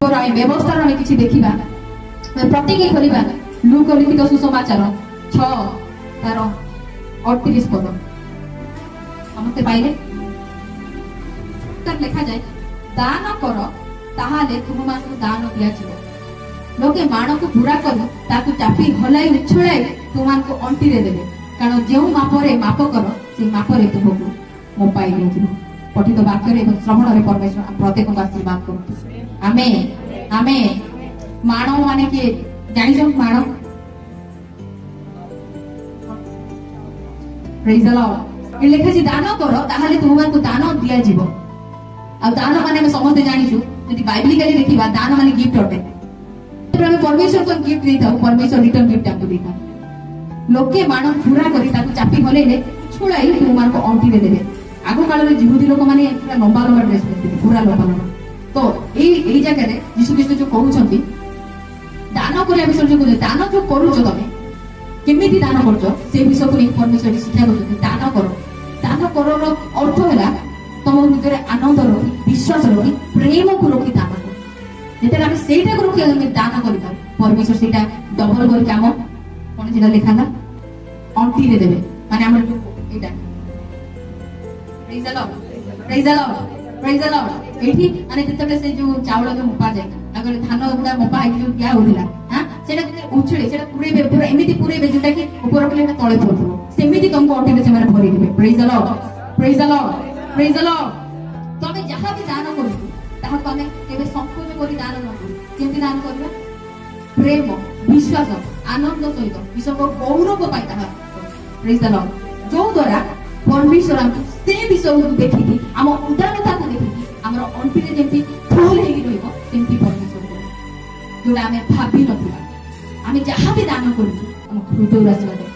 व्यवस्था आम कि देखा प्रत्येक खोलिबा लूक लिखित सुसमाचार 6 तार 38 पद समस्ते पाइले लिखा जाए दान कर ताहाले तुममानकु दान दियाजिवो लोके माण को पूरा करी ताकु चापी हलाई उछळाई तुममानकु अंटी रे देबे कारण जेउ मापरे माप कर से मापरे तुमको मोपाई दियाजिवो पठित वाक्य रे श्रवण रे परमेश्वर प्रत्येक को आशीर्वाद करु आमेन आमेन माण माने के जानि जो माण प्रेज द लॉर्ड लिखा छी दान कर ताहाले तुममानकु दान दियाजिवो आ दान माने समस्त जानिछु यदि बाइबलिकली देखिबा दान माने गिफ्ट अटे तबे परमेश्वर को गिफ्ट देता परमेश्वर रिटर्न गिफ्ट हमको देता लोके मानव पूरा करी ताकू चापी हलेले छुड़ाई तुमान को अंटी रे देबे आगो काल रे यहूदी लोक माने पूरा लंबा लंबा ड्रेस पिनते पूरा लंबा लंबा तो एई जगह रे यीशु ख्रीष्ट जो कहउछंती दान करिया विषय जो कहले दान जो करूछ तमे केमिति दान करछ से विषय को परमेश्वर शिक्षा करछथि दान करो रो अर्थ हैला तुम भीतर आनंद रखी विश्वास रखी प्रेम को रखी दान कर जेते हम सेटा को रखी हम दान करिता परमेश्वर सेटा डबल कर काम कोन जेटा लिखाला अंटी रे देबे माने हमर एटा praise the Lord praise the Lord praise the Lord एठी माने जेते से जो चावल जो मोपा जाय अगर धान गुडा मोपा है जो क्या होतिला हां सेटा उछळे सेटा पूरे पूरा एमिति पूरे जेटा कि ऊपर रखले तळे पड़थो सेमिति तुमको अंटी रे से माने भरी देबे praise the Lord praise the Lord तमे जहां भी दान करू ताहा तमे केबे संकोच करी दान न करू केमति दान करबा प्रेम विश्वास आनंद सहित विश्व को गौरव पाई ताहा प्रेज द लॉर्ड जो द्वारा परमेश्वर हमको से विषय को देखि हम उदारता को देखि हमर अंटी रे जेमति फूल हेगी रहइबो सेमति परमेश्वर को जोडा हमें भाबी नथिबा हमें जहां भी दान करू हम हृदय आशीर्वाद